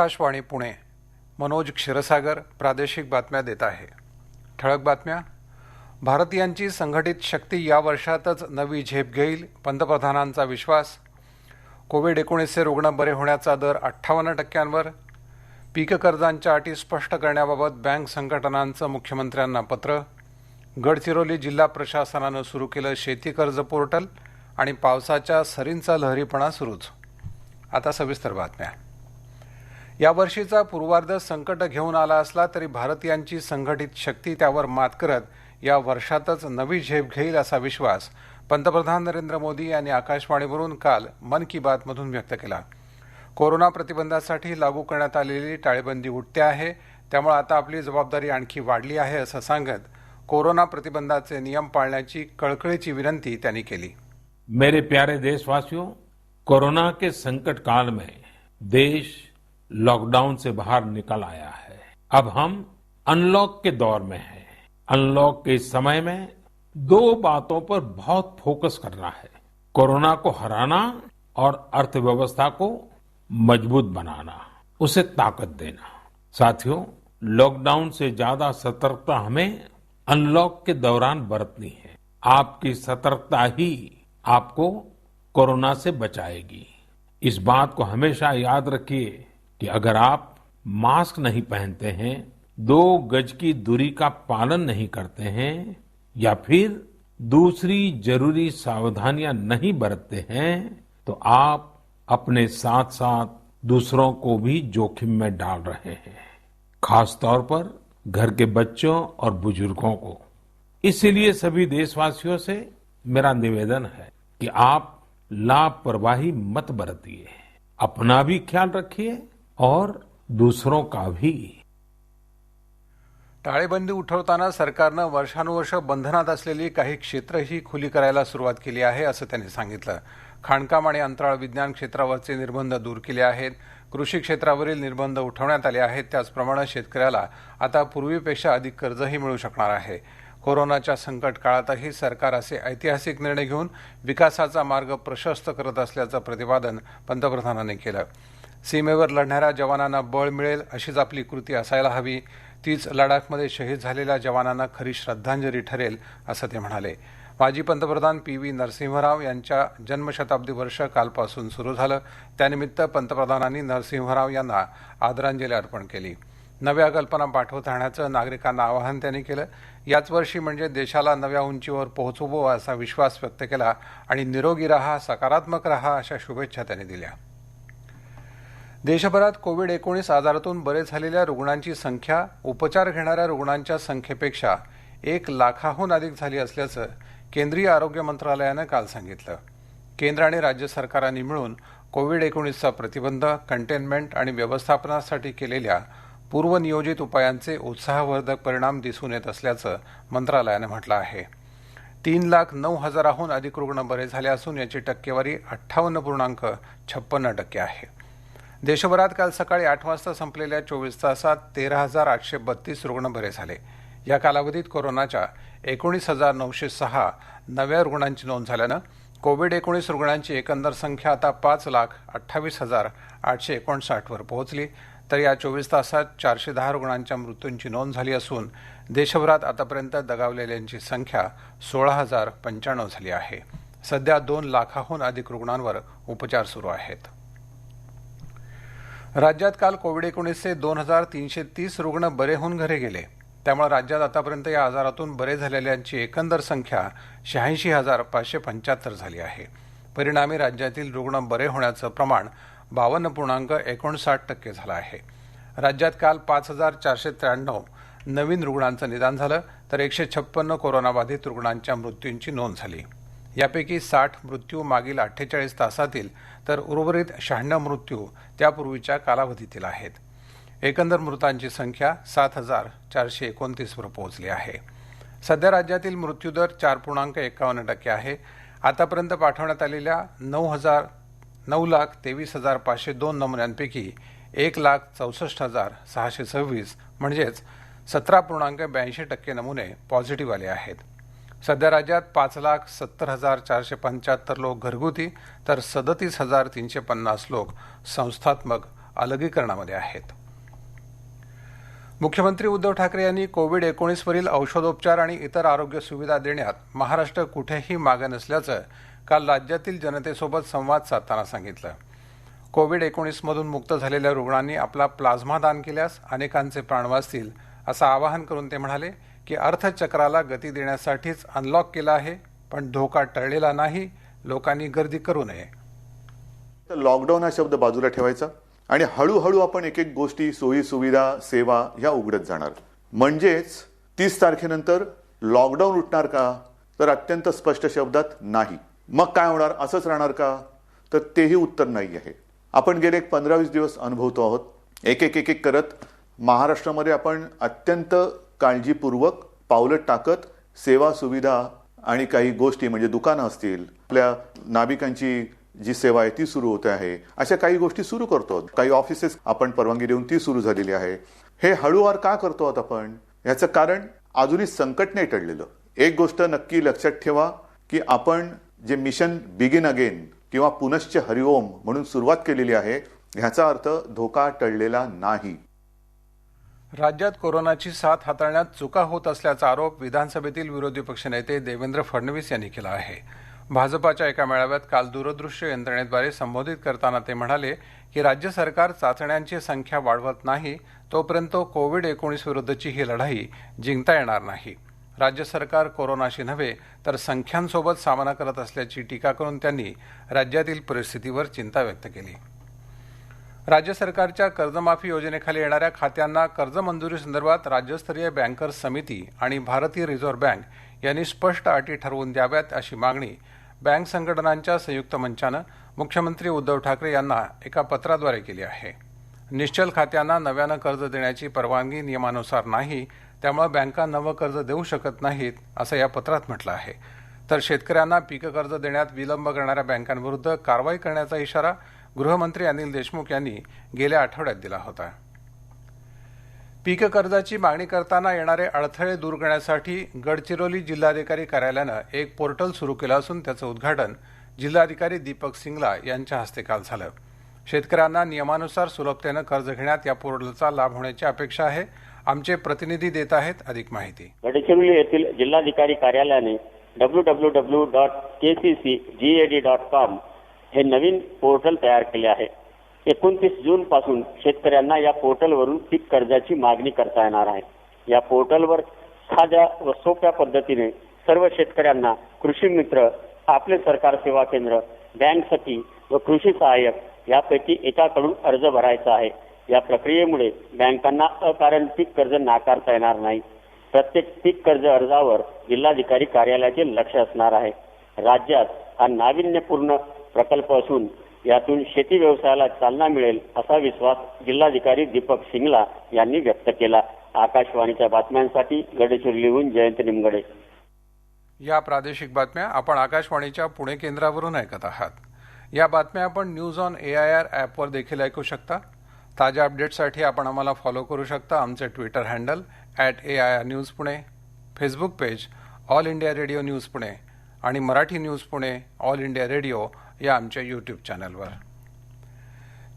आकाशवाणी पुणे. मनोज क्षीरसागर प्रादेशिक बातम्या देत आहे. ठळक बातम्या. भारतीयांची संघटित शक्ती या वर्षातच नवी झेप घेईल, पंतप्रधानांचा विश्वास. कोविड-19चे रुग्ण बरे होण्याचा दर 58%वर. पीक कर्जांच्या अटी स्पष्ट करण्याबाबत बँक संघटनांचं मुख्यमंत्र्यांना पत्र. गडचिरोली जिल्हा प्रशासनानं सुरू केलं शेती कर्ज पोर्टल. आणि पावसाच्या सरींचा लहरीपणा सुरूच. आता सविस्तर बातम्या. यावर्षीचा पूर्वार्ध संकट घेऊन आला असला तरी भारतीयांची संघटित शक्ती त्यावर मात करत या वर्षातच नवी झेप घेईल असा विश्वास पंतप्रधान नरेंद्र मोदी यांनी आकाशवाणीवरून काल मन की बात मधून व्यक्त केला. कोरोना प्रतिबंधासाठी लागू करण्यात आलेली टाळेबंदी उठते आहे, त्यामुळे आता आपली जबाबदारी आणखी वाढली आहे असं सांगत कोरोना प्रतिबंधाचे नियम पाळण्याची कळकळीची विनंती त्यांनी केली. मेरे प्यारे देशवासियों, कोरोना के संकट काल में देश लॉकडाउन से बाहर निकल आया है. अब हम अनलॉक के दौर में हैं. अनलॉक के इस समय में दो बातों पर बहुत फोकस करना है. कोरोना को हराना और अर्थव्यवस्था को मजबूत बनाना, उसे ताकत देना. साथियों, लॉकडाउन से ज्यादा सतर्कता हमें अनलॉक के दौरान बरतनी है. आपकी सतर्कता ही आपको कोरोना से बचाएगी. इस बात को हमेशा याद रखिए कि अगर आप मास्क नहीं पहनते हैं, 2 गज की दूरी का पालन नहीं करते हैं या फिर दूसरी जरूरी सावधानियां नहीं बरतते हैं तो आप अपने साथ साथ दूसरों को भी जोखिम में डाल रहे हैं, खास तौर पर घर के बच्चों और बुजुर्गों को. इसीलिए सभी देशवासियों से मेरा निवेदन है कि आप लापरवाही मत बरतिए. अपना भी ख्याल रखिए और दूसरों का भी. टाळेबंदी उठवताना सरकारनं वर्षानुवर्ष बंधनात असलेली काही क्षेत्रही खुली करायला सुरुवात केली आहे असं त्यांनी सांगितलं. खाणकाम आणि अंतराळ विज्ञान क्षेत्रावरचे निर्बंध दूर केले आहेत. कृषी क्षेत्रावरील निर्बंध उठवण्यात आले आहेत. त्याचप्रमाणे शेतकऱ्याला आता पूर्वीपेक्षा अधिक कर्जही मिळू शकणार आहे. कोरोनाच्या संकट काळातही सरकार असे ऐतिहासिक निर्णय घेऊन विकासाचा मार्ग प्रशस्त करत असल्याचं प्रतिपादन पंतप्रधानांनी केलं. सीमेवर लढणाऱ्या जवानांना बळ मिळेल अशीच आपली कृती असायला हवी. तीच लडाखमध्ये शहीद झालेल्या जवानांना खरी श्रद्धांजली ठरेल असं ते म्हणाले. माजी पंतप्रधान PV नरसिंहराव यांच्या जन्मशताब्दी वर्ष कालपासून सुरू झालं. त्यानिमित्त पंतप्रधानांनी नरसिंहराव यांना आदरांजली अर्पण केली. नव्या कल्पना पाठवत राहण्याचं नागरिकांना आवाहन त्यांनी केलं. याच वर्षी म्हणजे देशाला नव्या उंचीवर पोहोचवू असा विश्वास व्यक्त केला आणि निरोगी राहा, सकारात्मक राहा अशा शुभेच्छा त्यांनी दिल्या. देशभरात कोविड-19 आजारातून बरे झालेल्या रुग्णांची संख्या उपचार घेणाऱ्या रुग्णांच्या संख्येपेक्षा 1 लाखाहून अधिक झाली असल्याचं केंद्रीय आरोग्य मंत्रालयानं काल सांगितलं. केंद्र आणि राज्य सरकारांनी मिळून कोविड-19चा प्रतिबंध, कंटेनमेंट आणि व्यवस्थापनासाठी केलेल्या पूर्वनियोजित उपायांचे उत्साहवर्धक परिणाम दिसून येत असल्याचं मंत्रालयानं म्हटलं आहे. 3,09,000हून अधिक रुग्ण बरे झाले असून याची टक्केवारी 58.56% आहे. देशभरात काल सकाळी 8 वाजता संपलेल्या 24 तासात 13,832 रुग्ण बरे झाले. या कालावधीत कोरोनाच्या 19,906 नव्या रुग्णांची नोंद झाल्यानं कोविड-19 रुग्णांची एकंदर संख्या आता 5,28,859 वर पोहोचली. तर या 24 तासात 410 रुग्णांच्या मृत्यूंची नोंद झाली असून देशभरात आतापर्यंत दगावलेल्यांची संख्या 16,095 झाली आहे. सध्या 2 लाखाहून अधिक रुग्णांवर उपचार सुरू आहेत. राज्यात काल कोविड-19चे 2,330 रुग्ण बरे होऊन घरी गेले. त्यामुळे राज्यात आतापर्यंत या आजारातून बरे झालेल्यांची एकंदर संख्या 86,575 झाली आहे. परिणामी राज्यातील रुग्ण बरे होण्याचं प्रमाण 52.59% झालं आहे. राज्यात काल 5,493 नवीन रुग्णांचं निदान झालं तर 156 कोरोनाबाधित रुग्णांच्या मृत्यूंची नोंद झाली. यापैकी 60 मृत्यू मागील 48 तासातील तर उर्वरित 96 मृत्यू त्यापूर्वीच्या कालावधीतील आहेत. एकंदर मृतांची संख्या 7,429 वर पोहोचली आहे. सध्या राज्यातील मृत्यूदर 4.51% आहे. आतापर्यंत पाठवण्यात आलेल्या 9,23,502 नमुन्यांपैकी 1,64,626 म्हणजेच 17.82% नमुने पॉझिटिव्ह आले आहेत. सध्या राज्यात 5,70,475 लोक घरगुती तर 37,350 लोक संस्थात्मक अलगीकरणामध्ये आहेत. मुख्यमंत्री उद्धव ठाकरे यांनी कोविड-19 वरील औषधोपचार आणि इतर आरोग्य सुविधा देण्यात महाराष्ट्र कुठेही मागे नसल्याचं काल राज्यातील जनतेसोबत संवाद साधताना सांगितलं. कोविड-19 मधून मुक्त झालेल्या रुग्णांनी आपला प्लाझ्मा दान केल्यास अनेकांचे प्राण वाचतील असं आवाहन करून ते म्हणाले की अर्थचक्राला गती देण्यासाठीच अनलॉक केलं आहे, पण धोका टळलेला नाही. लोकांनी गर्दी करू नये. लॉकडाऊन हा शब्द बाजूला ठेवायचा आणि हळूहळू आपण एक एक गोष्टी, सोयी सुविधा, सेवा ह्या उघडत जाणार. म्हणजेच 30 तारखेनंतर लॉकडाऊन उठणार का? तर अत्यंत स्पष्ट शब्दात नाही. मग काय होणार? असंच राहणार का? तर तेही उत्तर नाही आहे. आपण गेले 15-20 दिवस अनुभवतो आहोत. एक एक करत महाराष्ट्रामध्ये आपण अत्यंत काळजीपूर्वक पावलं टाकत सेवा सुविधा आणि काही गोष्टी म्हणजे दुकानं असतील, आपल्या नाभिकांची जी सेवा आहे ती सुरू होते आहे, अशा काही गोष्टी सुरू करतो. काही ऑफिसेस आपण परवानगी देऊन ती सुरू झालेली आहे. हे हळूवार का करतो आहोत आपण? याचं कारण अजूनही संकट नाही टळलेलं. एक गोष्ट नक्की लक्षात ठेवा की आपण जे मिशन बिगिन अगेन किंवा पुनश्च हरिओम म्हणून सुरुवात केलेली आहे, ह्याचा अर्थ धोका टळलेला नाही. राज्यात कोरोनाची साथ हाताळण्यात चुका होत असल्याचा आरोप विधानसभेतील विरोधी पक्षनेते देवेंद्र फडणवीस यांनी केला आहे. भाजपाच्या एका मेळाव्यात काल दूरदृश्य यंत्रणेद्वारे संबोधित करताना ते म्हणाले की राज्य सरकार चाचण्यांची संख्या वाढवत नाही तोपर्यंत कोविड-19 विरुद्धची ही लढाई जिंकता येणार नाही. राज्य सरकार कोरोनाशी नव्हे तर संख्यांसोबत सामना करत असल्याची टीका करून त्यांनी राज्यातील परिस्थितीवर चिंता व्यक्त केली. राज्य सरकारच्या कर्जमाफी योजनेखाली येणाऱ्या खात्यांना कर्ज मंजुरीसंदर्भात राज्यस्तरीय बँकर्स समिती आणि भारतीय रिझर्व्ह बँक यांनी स्पष्ट अटी ठरवून द्याव्यात अशी मागणी बँक संघटनांच्या संयुक्त मंचानं मुख्यमंत्री उद्धव ठाकरे यांना एका पत्राद्वारे केली आहे. निश्चल खात्यांना नव्यानं कर्ज देण्याची परवानगी नियमानुसार नाही, त्यामुळे बँका नवं कर्ज देऊ शकत नाहीत असं या पत्रात म्हटलं आहे. तर शेतकऱ्यांना पीक कर्ज देण्यात विलंब करणाऱ्या बँकांविरुद्ध कारवाई करण्याचा इशारा गृहमंत्री अनिल देशमुख यांनी गेल्या आठवड्यात दिला होता. पीक कर्जाची मागणी करताना येणारे अडथळे दूर करण्यासाठी गडचिरोली जिल्हाधिकारी कार्यालयानं एक पोर्टल सुरू केलं असून त्याचं उद्घाटन जिल्हाधिकारी दीपक सिंगला यांच्या हस्ते काल झालं. शेतकऱ्यांना नियमानुसार सुलभतेनं कर्ज घेण्यात या पोर्टलचा लाभ होण्याची अपेक्षा आहे. आमचे प्रतिनिधी देत आहेत अधिक माहिती. गडचिरोली येथील जिल्हाधिकारी कार्यालयाने www.kccgad.com हे नवीन पोर्टल तयार केले आहे. 29 जून पासून शेतकऱ्यांना या पोर्टलवरून पीक कर्जाची मागणी करता येणार आहे. या पोर्टलवर साध्या व सोप्या पद्धतीने सर्व शेतकऱ्यांना कृषी मित्र, आपले सरकार सेवा केंद्र, बँक सखी व कृषी सहाय्यक यापैकी एकाकडून अर्ज भरायचा आहे. या प्रक्रियेमुळे बँकांना अकारण पीक कर्ज नाकारता येणार नाही. प्रत्येक पीक कर्ज अर्जावर जिल्हाधिकारी कार्यालयाचे लक्ष असणार आहे. राज्यात हा नाविन्यपूर्ण प्रकल्प असून यातून शेती व्यवसायाला चालना मिळेल असा विश्वास जिल्हाधिकारी दीपक सिंगला यांनी व्यक्त केला. आकाशवाणीच्या बातम्यांसाठी गडचिरोलीहून जयंत निमगडे. या प्रादेशिक बातम्या आपण आकाशवाणीच्या पुणे केंद्रावरून ऐकत आहात. या बातम्या आपण न्यूज ऑन AIR ॲपवर देखील ऐकू शकता. ताज्या अपडेट्ससाठी आपण आम्हाला फॉलो करू शकता. आमचे Twitter handle @AIR news Pune, Facebook page All India Radio news Pune आणि Marathi news Pune All India Radio या आमच्या यूट्यूब चॅनलवर.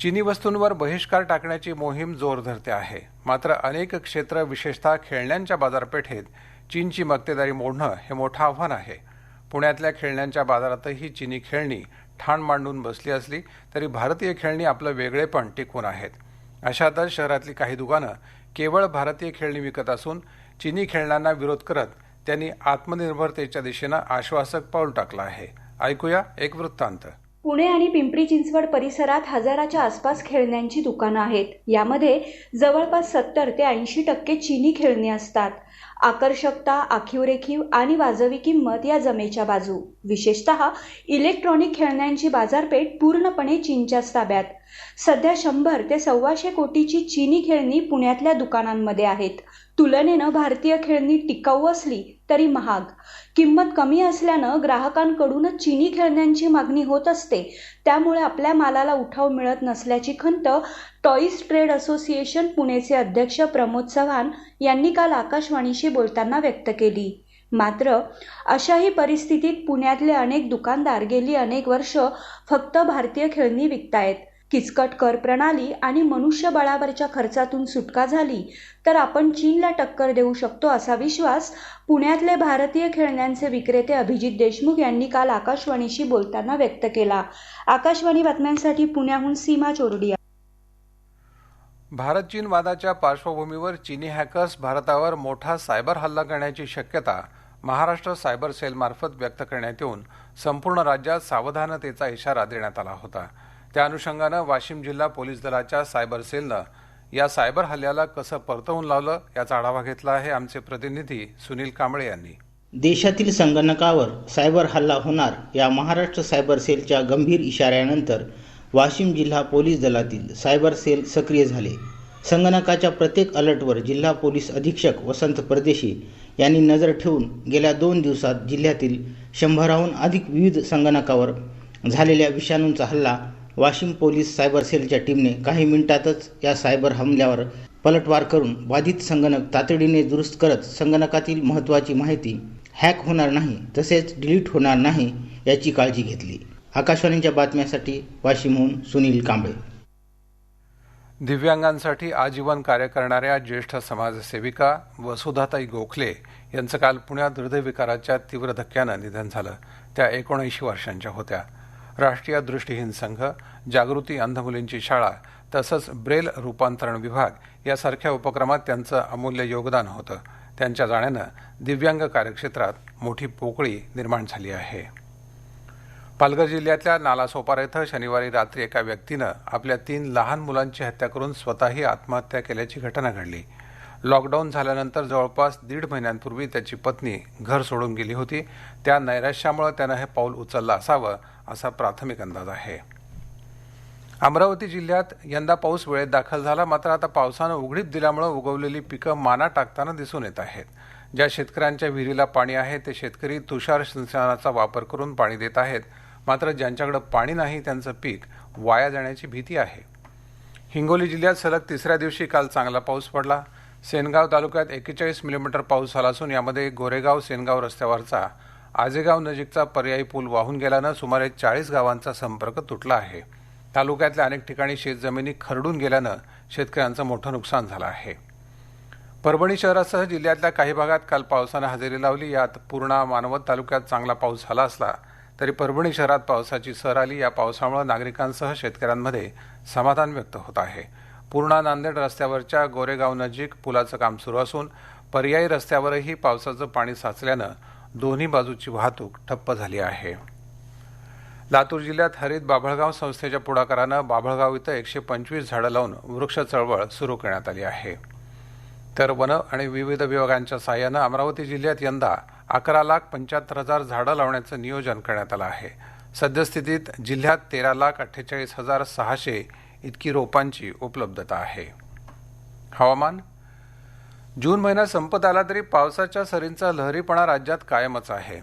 चीनी वस्तूंवर बहिष्कार टाकण्याची मोहीम जोर धरते आहे. मात्र अनेक क्षेत्र, विशेषतः खेळण्यांच्या बाजारपेठेत चीनची मक्तेदारी मोडणं हे मोठं आव्हान आहे. पुण्यातल्या खेळण्यांच्या बाजारातही चीनी खेळणी ठाण मांडून बसली असली तरी भारतीय खेळणी आपलं वेगळेपण टिकवून आहेत. अशातच शहरातली काही दुकानं केवळ भारतीय खेळणी विकत असून चीनी खेळण्यांना विरोध करत त्यांनी आत्मनिर्भरतेच्या दिशेनं आश्वासक पाऊल टाकलं आहे. ऐकूया एक वृत्तांत. पुणे आणि पिंपरी चिंचवड परिसरात हजाराच्या आसपास खेळण्यांची दुकानं आहेत. यामध्ये जवळपास 70 ते 80% चीनी खेळणी असतात. आकर्षकता, आखीवरेखीव आणि वाजवी किंमत या जमेच्या बाजू. विशेषतः इलेक्ट्रॉनिक खेळण्यांची बाजारपेठ पूर्णपणे चीनच्याच ताब्यात. सध्या 100 ते 125 कोटीची चीनी खेळणी पुण्यातल्या दुकानांमध्ये आहेत. तुलनेनं भारतीय खेळणी टिकाऊ असली तरी महाग. किंमत कमी असल्यानं ग्राहकांकडूनच चीनी खेळण्यांची मागणी होत असते. त्यामुळे आपल्या मालाला उठाव मिळत नसल्याची खंत टॉईज ट्रेड असोसिएशन पुणेचे अध्यक्ष प्रमोद चव्हाण यांनी काल आकाशवाणीशी बोलताना व्यक्त केली. मात्र अशाही परिस्थितीत पुण्यातले अनेक दुकानदार गेली अनेक वर्ष फक्त भारतीय खेळणी विकतायत. किचकट कर प्रणाली आणि मनुष्यबळावरच्या खर्चातून सुटका झाली तर आपण चीनला टक्कर देऊ शकतो असा विश्वास पुण्यातले भारतीय खेळण्यांचे विक्रेते अभिजित देशमुख यांनी काल आकाशवाणीशी बोलताना व्यक्त केला. आकाशवाणी बातम्यांसाठी पुण्याहून सीमा चोरडिया. भारत चीन वादाच्या पार्श्वभूमीवर चीनी हॅकर्स भारतावर मोठा सायबर हल्ला करण्याची शक्यता महाराष्ट्र सायबर सेलमार्फत व्यक्त करण्यात येऊन संपूर्ण राज्यात सावधानतेचा इशारा देण्यात आला होता. त्या अनुषंगानं वाशिम जिल्हा पोलीस दलाच्या सायबर सेलनं या सायबर हल्ल्याला कसं परतवून लावलं याचा आढावा घेतला आहे आमचे प्रतिनिधी सुनील कांबळे यांनी. देशातील संगणकावर सायबर हल्ला होणार या महाराष्ट्र सायबर सेलच्या गंभीर इशाऱ्यानंतर वाशिम जिल्हा पोलीस दलातील सायबर सेल सक्रिय झाले. संगणकाच्या प्रत्येक अलर्टवर जिल्हा पोलीस अधीक्षक वसंत परदेशी यांनी नजर ठेवून गेल्या 2 दिवसात जिल्ह्यातील 100हून अधिक विविध संगणकावर झालेल्या विषाणूंचा हल्ला वाशिम पोलीस सायबर सेलच्या टीमने काही मिनिटातच या सायबर हमल्यावर पलटवार करून बाधित संगणक तातडीने दुरुस्त करत संगणकातील महत्त्वाची माहिती हॅक होणार नाही तसेच डिलीट होणार नाही याची काळजी घेतली. आकाशवाणीच्या बातम्यासाठी वाशिमहून सुनील कांबळे. दिव्यांगांसाठी आजीवन कार्य करणाऱ्या ज्येष्ठ समाजसेविका वसुधाताई गोखले यांचं काल पुण्यात हृदयविकाराच्या तीव्र धक्क्यानं निधन झालं. त्या 79 वर्षांच्या होत्या. राष्ट्रीय दृष्टिहीन संघ, जागृती अंध मुलींची शाळा तसंच ब्रेल रूपांतरण विभाग यासारख्या उपक्रमात त्यांचं अमूल्य योगदान होतं. त्यांच्या जाण्यानं दिव्यांग कार्यक्षेत्रात मोठी पोकळी निर्माण झाली आहे. पालघर जिल्ह्यातल्या नालासोपारा इथं शनिवारी रात्री एका व्यक्तीनं आपल्या 3 लहान मुलांची हत्या करून स्वतःही आत्महत्या केल्याची घटना घडली. लॉकडाऊन झाल्यानंतर जवळपास 1.5 महिन्यांपूर्वी त्याची पत्नी घर सोडून गेली होती. त्या नैराश्यामुळे त्यानं हे पाऊल उचललं असावं असा प्राथमिक अंदाज आहे. अमरावती जिल्ह्यात यंदा पाऊस वेळेत दाखल झाला, मात्र आता पावसानं उघडीप दिल्यामुळे उगवलेली पिकं माना टाकताना दिसून येत आहेत. ज्या शेतकऱ्यांच्या विहिरीला पाणी आहे ते शेतकरी तुषार सिंचनाचा वापर करून पाणी देत आहेत, मात्र ज्यांच्याकडे पाणी नाही त्यांचं पीक वाया जाण्याची भीती आहे. हिंगोली जिल्ह्यात सलग 3ऱ्या दिवशी काल चांगला पाऊस पडला. सेनगाव तालुक्यात 41 मिलीमीटर पाऊस झाला असून यामध्ये गोरेगाव सेनगाव रस्त्यावरचा आजेगाव नजीकचा पर्यायी पूल वाहून गेल्यानं सुमारे 40 गावांचा संपर्क तुटला आहे. तालुक्यातल्या अनेक ठिकाणी शेतजमिनी खरडून गेल्यानं शेतकऱ्यांचं मोठं नुकसान झालं आहे. परभणी शहरासह जिल्ह्यातल्या काही भागात काल पावसानं हजेरी लावली. यात पूर्णा मानवत तालुक्यात चांगला पाऊस झाला असला तरी परभणी शहरात पावसाची सर आली. या पावसामुळे नागरिकांसह शेतकऱ्यांमध्ये समाधान व्यक्त होत आहे. पूर्णा नांदेड रस्त्यावरच्या गोरेगाव नजीक पुलाचं काम सुरू असून पर्यायी रस्त्यावरही पावसाचं पाणी साचल्यानं दोन्ही बाजूची वाहतूक ठप्प झाली आहे. लातूर जिल्ह्यात हरित बाभळगाव संस्थेच्या पुढाकारानं बाभळगाव इथं 125 झाडं लावून वृक्ष चळवळ सुरू करण्यात आली आहे. तर वन आणि विविध विभागांच्या साहाय्यानं अमरावती जिल्ह्यात यंदा 11,75,000 झाडं लावण्याचं नियोजन करण्यात आलं आहे. सद्यस्थितीत जिल्ह्यात 13,48,600 इतकी रोपांची उपलब्धता आहे. हवामान. जून महिना संपत आला तरी पावसाच्या सरींचा लहरीपणा राज्यात कायमच आहे.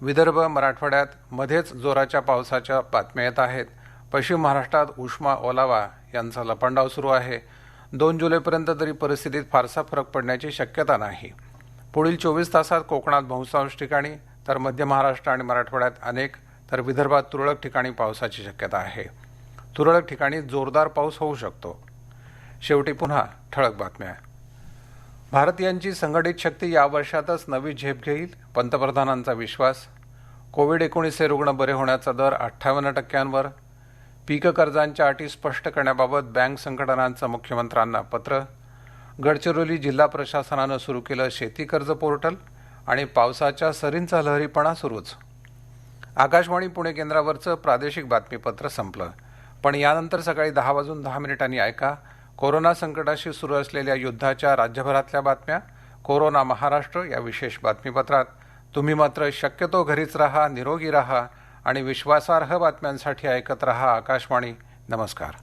विदर्भ, मराठवाड्यात मध्येच जोराच्या पावसाच्या बातम्या येत आहेत. पश्चिम महाराष्ट्रात उष्मा, ओलावा यांचा लपंडाव सुरू आहे. 2 जुलैपर्यंत तरी परिस्थितीत फारसा फरक पडण्याची शक्यता नाही. पुढील 24 तासात कोकणात बहुतांश ठिकाणी तर मध्य महाराष्ट्र आणि मराठवाड्यात अनेक तर विदर्भात तुरळक ठिकाणी पावसाची शक्यता आहे. तुरळक ठिकाणी जोरदार पाऊस होऊ शकतो. शेवटी पुन्हा ठळक बातम्या. भारतीयांची संघटित शक्ती या वर्षातच नवी झेप घेईल, पंतप्रधानांचा विश्वास. कोविड-19 रुग्ण बरे होण्याचा दर 58%वर. पीक कर्जांच्या अटी स्पष्ट करण्याबाबत बँक संघटनांचं मुख्यमंत्र्यांना पत्र. गडचिरोली जिल्हा प्रशासनानं सुरू केलं शेती कर्ज पोर्टल. आणि पावसाच्या सरींचा लहरीपणा सुरूच. आकाशवाणी पुणे केंद्रावरचं प्रादेशिक बातमीपत्र संपलं. पण यानंतर सकाळी 10:10 ऐका कोरोना संकटाशी सुरू असलेल्या युद्धाच्या राज्यभरातल्या बातम्या. कोरोना महाराष्ट्र या विशेष बातमीपत्रात. तुम्ही मात्र शक्यतो घरीच राहा, निरोगी राहा आणि विश्वासार्ह बातम्यांसाठी ऐकत राहा आकाशवाणी. नमस्कार.